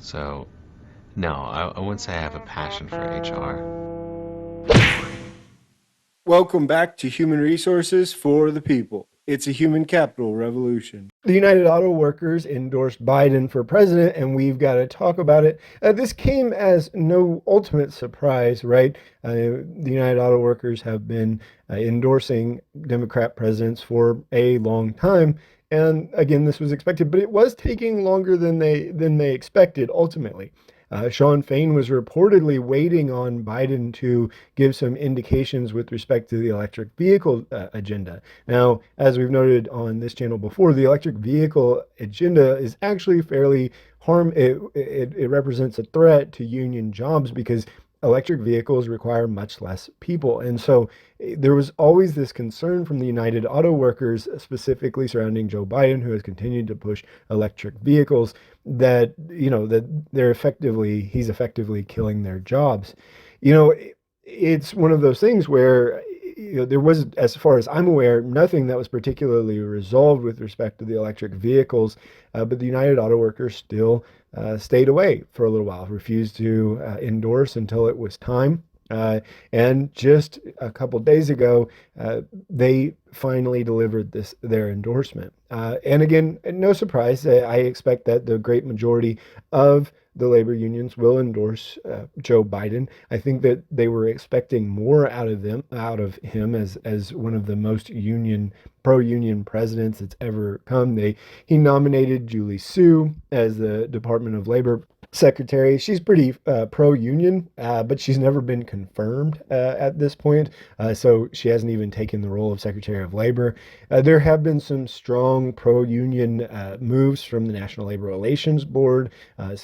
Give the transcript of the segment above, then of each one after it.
So, no, I wouldn't say I have a passion for HR. Welcome back to Human Resources for the People. It's a human capital revolution. The United Auto Workers endorsed Biden for president, and we've got to talk about it. This came as no ultimate surprise, right? The United Auto Workers have been endorsing Democrat presidents for a long time. And again, this was expected, but it was taking longer than they expected ultimately. Sean Fain was reportedly waiting on Biden to give some indications with respect to the electric vehicle agenda. Now, as we've noted on this channel before, the electric vehicle agenda is actually fairly it represents a threat to union jobs because electric vehicles require much less people. And so there was always this concern from the United Auto Workers, specifically surrounding Joe Biden, who has continued to push electric vehicles, that, that he's effectively killing their jobs. It's one of those things where there was, as far as I'm aware, nothing that was particularly resolved with respect to the electric vehicles, but the United Auto Workers still stayed away for a little while, refused to endorse until it was time. And just a couple days ago, they finally delivered their endorsement. And again, no surprise, I expect that the great majority of the labor unions will endorse Joe Biden. I think that they were expecting more out of him as one of the most pro-union presidents that's ever come. He nominated Julie Su as the Department of Labor secretary. She's pretty pro-union, but she's never been confirmed at this point. So she hasn't even taken the role of Secretary of Labor. There have been some strong pro-union moves from the National Labor Relations Board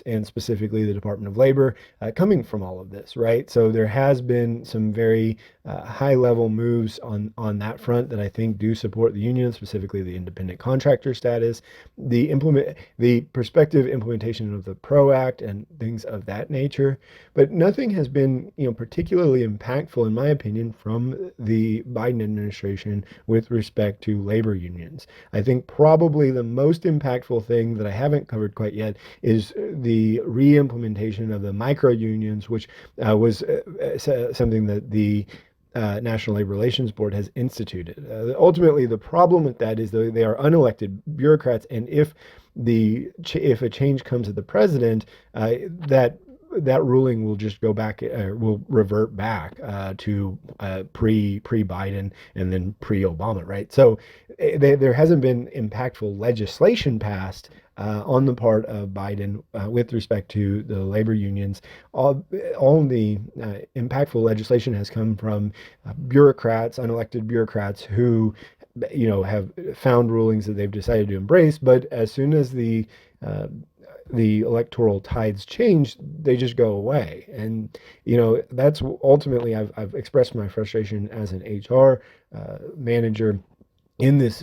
and specifically the Department of Labor coming from all of this, right? So there has been some very high-level moves on that front that I think do support the union, specifically the independent contractor status, the prospective implementation of the PRO Act, and things of that nature. But nothing has been, particularly impactful, in my opinion, from the Biden administration with respect to labor unions. I think probably the most impactful thing that I haven't covered quite yet is the re-implementation of the micro unions, which was something that the National Labor Relations Board has instituted. Ultimately, the problem with that is that they are unelected bureaucrats, and if a change comes to the president, that ruling will just go back, will revert back to pre Biden and then pre Obama, right? So there hasn't been impactful legislation passed on the part of Biden with respect to the labor unions. All the impactful legislation has come from bureaucrats, unelected bureaucrats who, have found rulings that they've decided to embrace. But as soon as the electoral tides change, they just go away. And, that's ultimately, I've expressed my frustration as an HR manager in this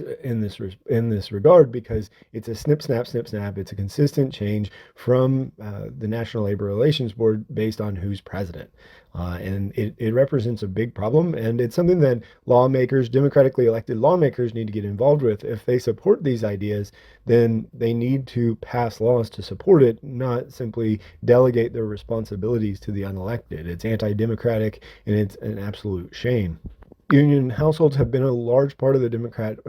regard, because it's a snip snap snip snap. It's a consistent change from the National Labor Relations Board based on who's president, and it represents a big problem, and it's something that lawmakers, democratically elected lawmakers, need to get involved with. If they support these ideas, then they need to pass laws to support it, not simply delegate their responsibilities to the unelected. It's anti-democratic, and it's an absolute shame. Union households have been a large part of the Democrat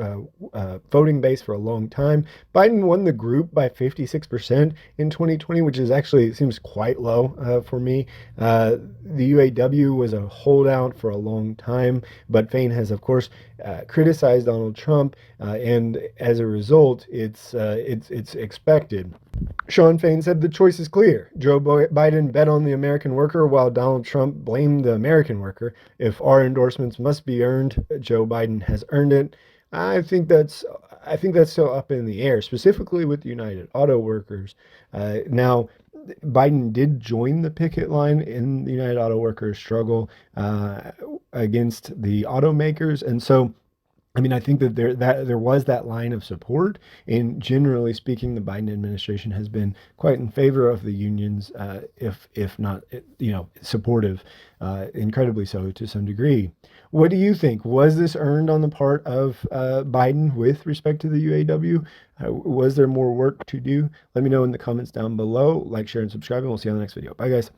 voting base for a long time. Biden won the group by 56% in 2020, which is actually seems quite low for me. The UAW was a holdout for a long time, but Fain has, of course, criticized Donald Trump, and as a result, it's expected. Sean Fain said the choice is clear. Joe Biden bet on the American worker while Donald Trump blamed the American worker. If our endorsements must be earned, Joe Biden has earned it. I think that's I think that's still up in the air, specifically with the United Auto Workers. Now, Biden did join the picket line in the United Auto Workers struggle against the automakers, and so I mean, I think that there was that line of support, and generally speaking, the Biden administration has been quite in favor of the unions, if not, supportive, incredibly so to some degree. What do you think? Was this earned on the part of Biden with respect to the UAW? Was there more work to do? Let me know in the comments down below. Like, share, and subscribe, and we'll see you on the next video. Bye, guys.